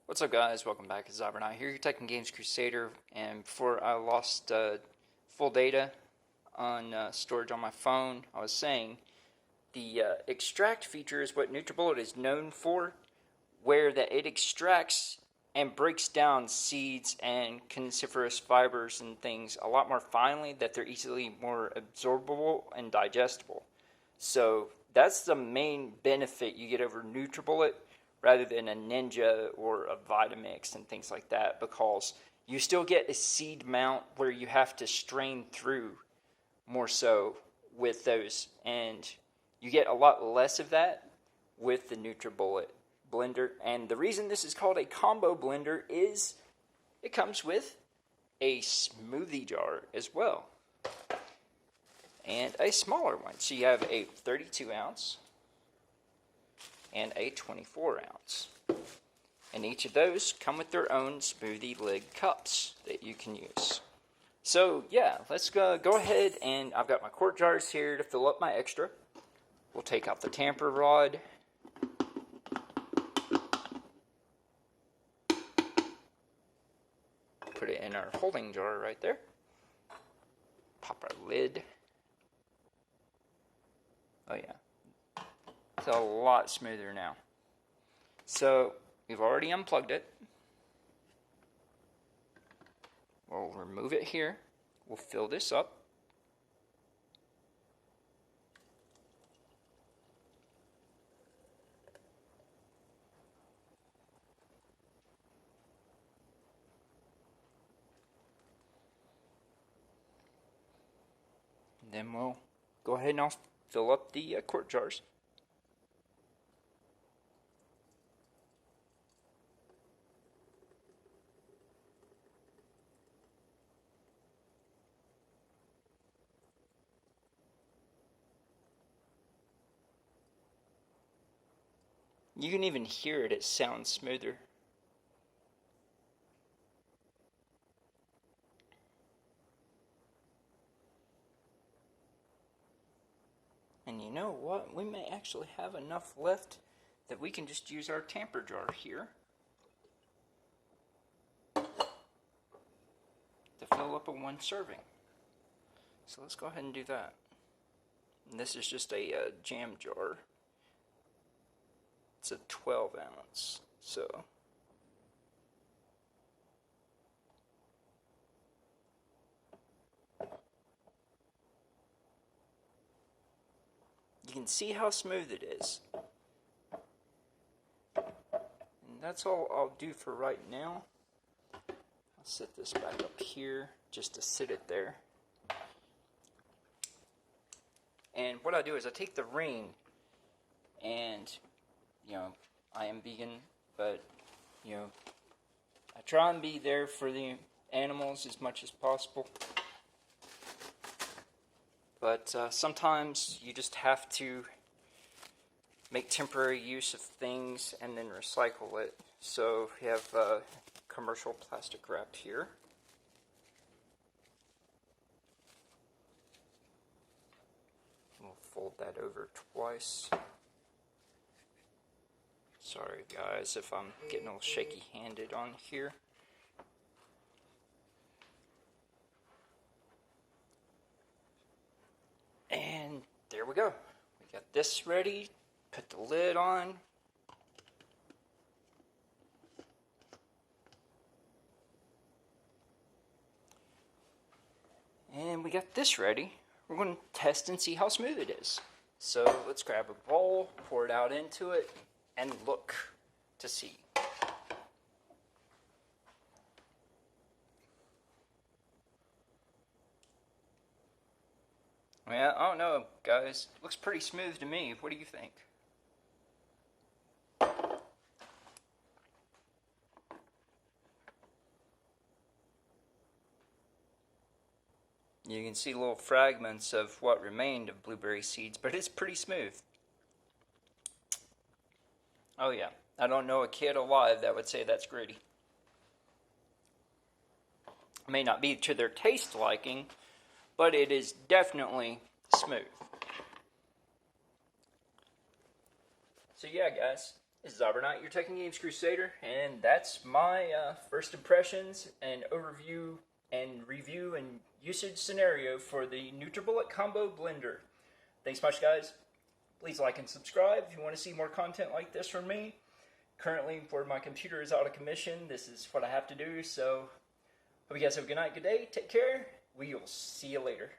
What's up, guys? Welcome back. It's Zybernight here, your Tech and Games Crusader. And before I lost full data on storage on my phone, I was saying the extract feature is what NutriBullet is known for, where that it extracts and breaks down seeds and cruciferous fibers and things a lot more finely, that they're easily more absorbable and digestible. So that's the main benefit you get over NutriBullet, rather than a Ninja or a Vitamix and things like that, because you still get a seed mount where you have to strain through more so with those, and you get a lot less of that with the NutriBullet blender. And the reason this is called a combo blender is it comes with a smoothie jar as well, and a smaller one. So you have a 32 ounce and a 24 ounce. And each of those come with their own smoothie lid cups that you can use. So yeah, let's go ahead, and I've got my quart jars here to fill up my extra. We'll take out the tamper rod. Put it in our holding jar right there. Pop our lid. Oh yeah. It's a lot smoother now. So we've already unplugged it. We'll remove it here. We'll fill this up. And then we'll go ahead and I'll fill up the quart jars. You can even hear it sounds smoother. And you know what? We may actually have enough left that we can just use our Tamper Jar here to fill up a one serving. So let's go ahead and do that. And this is just a jam jar. It's a 12 ounce, so you can see how smooth it is. And that's all I'll do for right now. I'll set this back up here just to sit it there. And what I do is I take the ring, and you know, I am vegan, but you know, I try and be there for the animals as much as possible. But sometimes you just have to make temporary use of things and then recycle it. So we have commercial plastic wrap here. We'll fold that over twice. Sorry guys if I'm getting a little shaky handed on here. And there we go. We got this ready. Put the lid on. And we got this ready. We're going to test and see how smooth it is. So let's grab a bowl, pour it out into it, and look to see. Yeah, I don't know, guys. Looks pretty smooth to me. What do you think? You can see little fragments of what remained of blueberry seeds, but it's pretty smooth. Oh yeah, I don't know a kid alive that would say that's gritty. It may not be to their taste liking, but it is definitely smooth. So yeah, guys, This is Knight, your Tech and Games Crusader, and that's my first impressions and overview and review and usage scenario for the NutriBullet Combo Blender. Thanks much, guys. Please like and subscribe if you want to see more content like this from me. Currently, where my computer is out of commission, this is what I have to do, so hope you guys have a good night, good day, take care. We'll see you later.